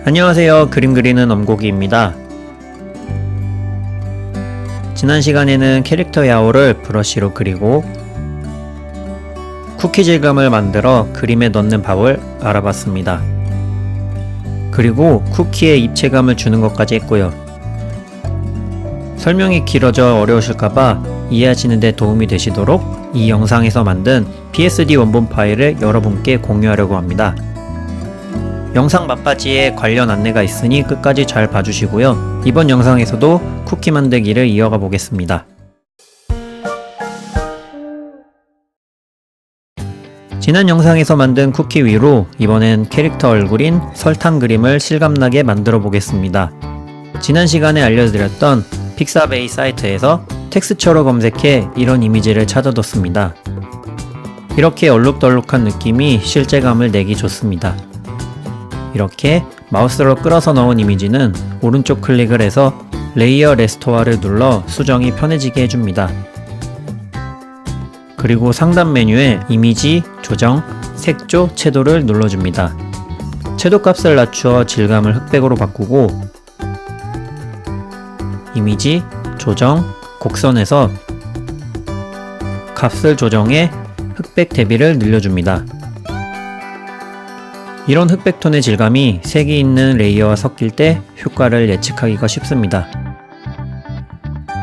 안녕하세요. 그림 그리는 엄고기입니다. 지난 시간에는 캐릭터 야호를 브러쉬로 그리고 쿠키 질감을 만들어 그림에 넣는 방법을 알아봤습니다. 그리고 쿠키에 입체감을 주는 것까지 했고요. 설명이 길어져 어려우실까봐 이해하시는 데 도움이 되시도록 이 영상에서 만든 PSD 원본 파일을 여러분께 공유하려고 합니다. 영상 막바지에 관련 안내가 있으니 끝까지 잘 봐주시고요. 이번 영상에서도 쿠키 만들기를 이어가 보겠습니다. 지난 영상에서 만든 쿠키 위로 이번엔 캐릭터 얼굴인 설탕 그림을 실감나게 만들어 보겠습니다. 지난 시간에 알려드렸던 픽사베이 사이트에서 텍스처로 검색해 이런 이미지를 찾아뒀습니다. 이렇게 얼룩덜룩한 느낌이 실제감을 내기 좋습니다. 이렇게 마우스로 끌어서 넣은 이미지는 오른쪽 클릭을 해서 레이어 레스토어를 눌러 수정이 편해지게 해줍니다. 그리고 상단 메뉴에 이미지, 조정, 색조, 채도를 눌러줍니다. 채도 값을 낮추어 질감을 흑백으로 바꾸고 이미지, 조정, 곡선에서 값을 조정해 흑백 대비를 늘려줍니다. 이런 흑백톤의 질감이 색이 있는 레이어와 섞일 때 효과를 예측하기가 쉽습니다.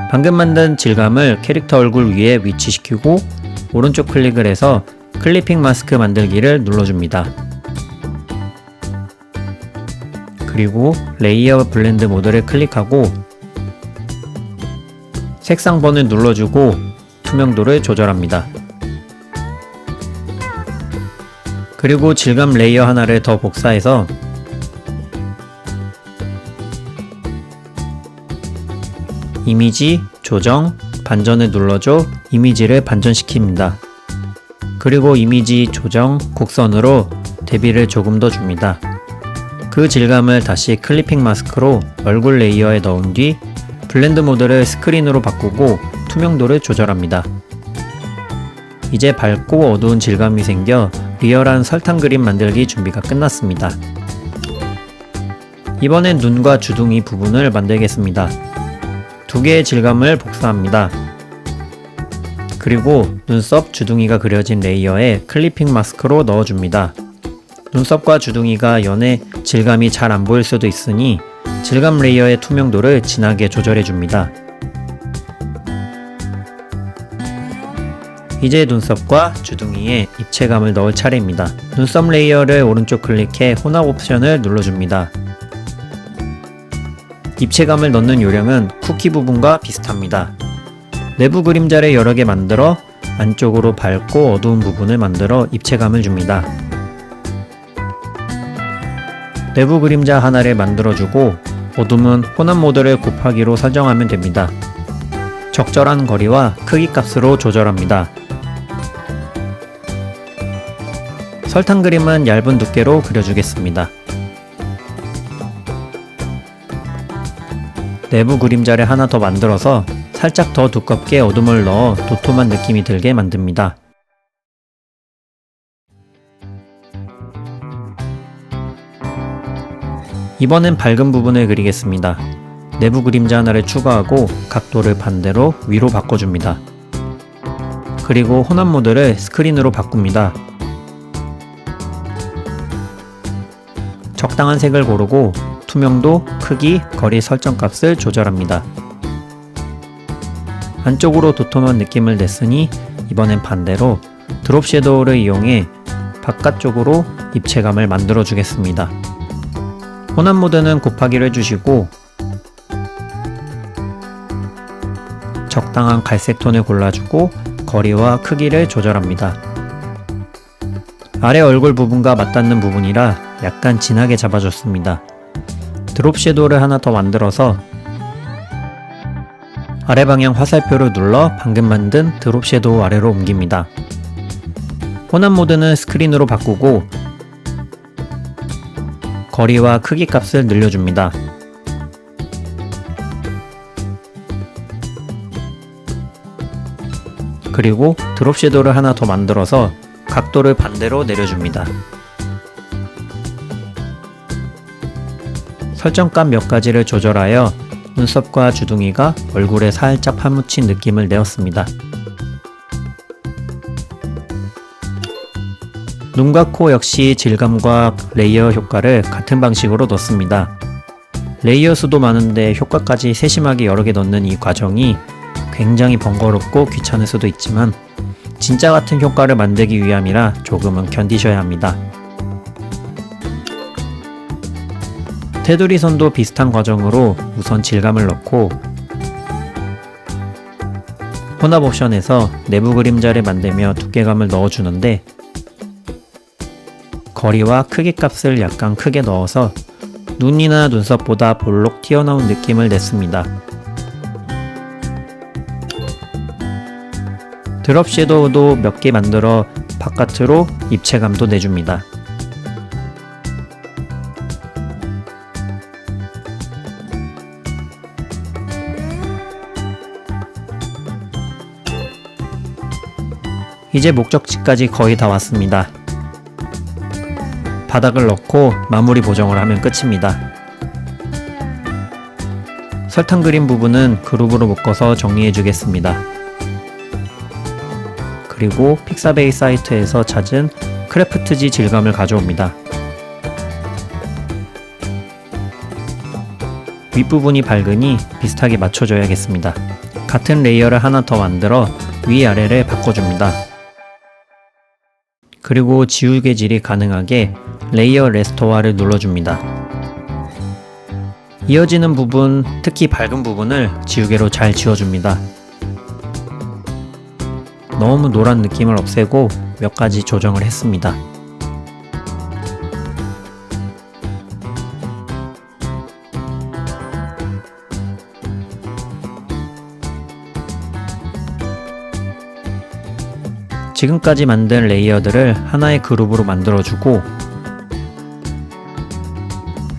방금 만든 질감을 캐릭터 얼굴 위에 위치시키고 오른쪽 클릭을 해서 클리핑 마스크 만들기를 눌러줍니다. 그리고 레이어 블렌드 모드를 클릭하고 색상번을 눌러주고 투명도를 조절합니다. 그리고 질감 레이어 하나를 더 복사해서 이미지, 조정, 반전을 눌러줘 이미지를 반전시킵니다. 그리고 이미지, 조정, 곡선으로 대비를 조금 더 줍니다. 그 질감을 다시 클리핑 마스크로 얼굴 레이어에 넣은 뒤 블렌드 모드를 스크린으로 바꾸고 투명도를 조절합니다. 이제 밝고 어두운 질감이 생겨 리얼한 설탕 그림 만들기 준비가 끝났습니다. 이번엔 눈과 주둥이 부분을 만들겠습니다. 두 개의 질감을 복사합니다. 그리고 눈썹, 주둥이가 그려진 레이어에 클리핑 마스크로 넣어줍니다. 눈썹과 주둥이가 연해 질감이 잘 안 보일 수도 있으니 질감 레이어의 투명도를 진하게 조절해줍니다. 이제 눈썹과 주둥이에 입체감을 넣을 차례입니다. 눈썹 레이어를 오른쪽 클릭해 혼합 옵션을 눌러줍니다. 입체감을 넣는 요령은 쿠키 부분과 비슷합니다. 내부 그림자를 여러 개 만들어 안쪽으로 밝고 어두운 부분을 만들어 입체감을 줍니다. 내부 그림자 하나를 만들어주고 어둠은 혼합 모드를 곱하기로 설정하면 됩니다. 적절한 거리와 크기 값으로 조절합니다. 설탕 그림은 얇은 두께로 그려주겠습니다. 내부 그림자를 하나 더 만들어서 살짝 더 두껍게 어둠을 넣어 도톰한 느낌이 들게 만듭니다. 이번엔 밝은 부분을 그리겠습니다. 내부 그림자 하나를 추가하고 각도를 반대로 위로 바꿔줍니다. 그리고 혼합 모드를 스크린으로 바꿉니다. 적당한 색을 고르고 투명도, 크기, 거리 설정 값을 조절합니다. 안쪽으로 도톰한 느낌을 냈으니 이번엔 반대로 드롭 섀도우를 이용해 바깥쪽으로 입체감을 만들어 주겠습니다. 혼합 모드는 곱하기를 해주시고 적당한 갈색 톤을 골라주고 거리와 크기를 조절합니다. 아래 얼굴 부분과 맞닿는 부분이라 약간 진하게 잡아줬습니다. 드롭 섀도우를 하나 더 만들어서 아래 방향 화살표를 눌러 방금 만든 드롭 섀도우 아래로 옮깁니다. 혼합 모드는 스크린으로 바꾸고 거리와 크기 값을 늘려줍니다. 그리고 드롭 섀도우를 하나 더 만들어서 각도를 반대로 내려줍니다. 설정값 몇 가지를 조절하여 눈썹과 주둥이가 얼굴에 살짝 파묻힌 느낌을 내었습니다. 눈과 코 역시 질감과 레이어 효과를 같은 방식으로 넣습니다. 레이어 수도 많은데 효과까지 세심하게 여러 개 넣는 이 과정이 굉장히 번거롭고 귀찮을 수도 있지만 진짜 같은 효과를 만들기 위함이라 조금은 견디셔야 합니다. 테두리 선도 비슷한 과정으로 우선 질감을 넣고 혼합 옵션에서 내부 그림자를 만들며 두께감을 넣어주는데 거리와 크기 값을 약간 크게 넣어서 눈이나 눈썹보다 볼록 튀어나온 느낌을 냈습니다. 드롭 섀도우도 몇 개 만들어 바깥으로 입체감도 내줍니다. 이제 목적지까지 거의 다 왔습니다. 바닥을 넣고 마무리 보정을 하면 끝입니다. 설탕 그림 부분은 그룹으로 묶어서 정리해 주겠습니다. 그리고 픽사베이 사이트에서 찾은 크래프트지 질감을 가져옵니다. 윗부분이 밝으니 비슷하게 맞춰줘야겠습니다. 같은 레이어를 하나 더 만들어 위아래를 바꿔줍니다. 그리고 지우개질이 가능하게 레이어 레스토어를 눌러줍니다. 이어지는 부분, 특히 밝은 부분을 지우개로 잘 지워줍니다. 너무 노란 느낌을 없애고 몇 가지 조정을 했습니다. 지금까지 만든 레이어들을 하나의 그룹으로 만들어주고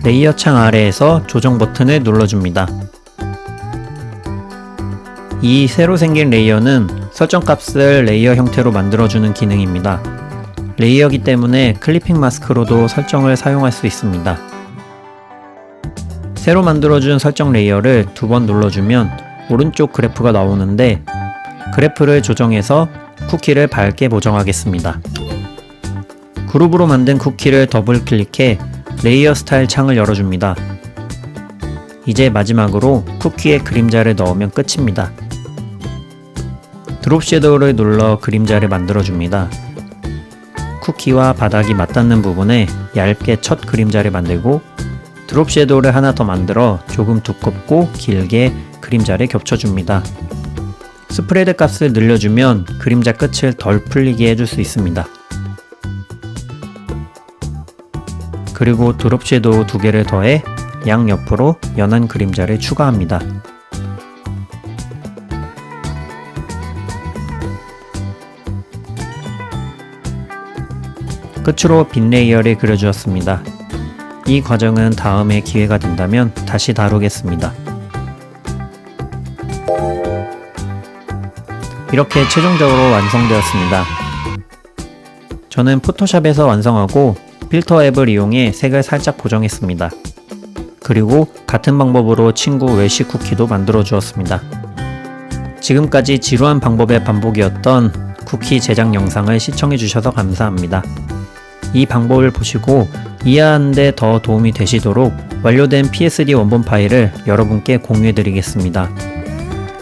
레이어 창 아래에서 조정 버튼을 눌러줍니다. 이 새로 생긴 레이어는 설정 값을 레이어 형태로 만들어주는 기능입니다. 레이어이기 때문에 클리핑 마스크로도 설정을 사용할 수 있습니다. 새로 만들어준 설정 레이어를 2번 눌러주면 오른쪽 그래프가 나오는데 그래프를 조정해서 쿠키를 밝게 보정하겠습니다. 그룹으로 만든 쿠키를 더블 클릭해 레이어 스타일 창을 열어줍니다. 이제 마지막으로 쿠키에 그림자를 넣으면 끝입니다. 드롭 섀도우를 눌러 그림자를 만들어줍니다. 쿠키와 바닥이 맞닿는 부분에 얇게 첫 그림자를 만들고 드롭 섀도우를 하나 더 만들어 조금 두껍고 길게 그림자를 겹쳐줍니다. 스프레드 값을 늘려주면 그림자 끝을 덜 풀리게 해줄 수 있습니다. 그리고 드롭 섀도우 2개를 더해 양옆으로 연한 그림자를 추가합니다. 끝으로 빈 레이어를 그려주었습니다. 이 과정은 다음에 기회가 된다면 다시 다루겠습니다. 이렇게 최종적으로 완성되었습니다. 저는 포토샵에서 완성하고 필터 앱을 이용해 색을 살짝 보정했습니다. 그리고 같은 방법으로 친구 웰시 쿠키도 만들어 주었습니다. 지금까지 지루한 방법의 반복이었던 쿠키 제작 영상을 시청해 주셔서 감사합니다. 이 방법을 보시고 이해하는 데 더 도움이 되시도록 완료된 PSD 원본 파일을 여러분께 공유해 드리겠습니다.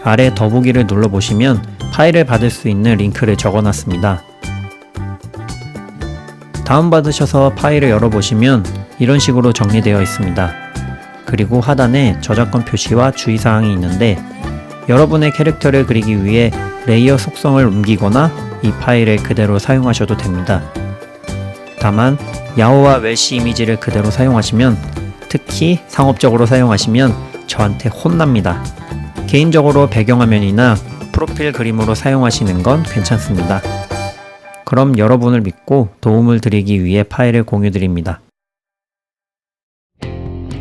아래 더보기를 눌러보시면 파일을 받을 수 있는 링크를 적어놨습니다. 다운받으셔서 파일을 열어보시면 이런 식으로 정리되어 있습니다. 그리고 하단에 저작권 표시와 주의사항이 있는데 여러분의 캐릭터를 그리기 위해 레이어 속성을 옮기거나 이 파일을 그대로 사용하셔도 됩니다. 다만 야호와 웰시 이미지를 그대로 사용하시면, 특히 상업적으로 사용하시면 저한테 혼납니다. 개인적으로 배경화면이나 프로필 그림으로 사용하시는 건 괜찮습니다. 그럼 여러분을 믿고 도움을 드리기 위해 파일을 공유드립니다.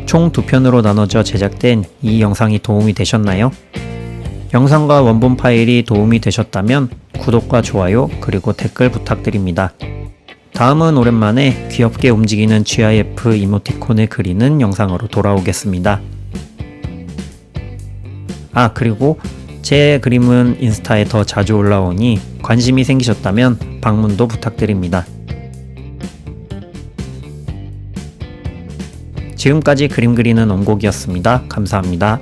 총 2편으로 나눠져 제작된 이 영상이 도움이 되셨나요? 영상과 원본 파일이 도움이 되셨다면 구독과 좋아요 그리고 댓글 부탁드립니다. 다음은 오랜만에 귀엽게 움직이는 GIF 이모티콘을 그리는 영상으로 돌아오겠습니다. 그리고 제 그림은 인스타에 더 자주 올라오니 관심이 생기셨다면 방문도 부탁드립니다. 지금까지 그림 그리는 원곡이었습니다. 감사합니다.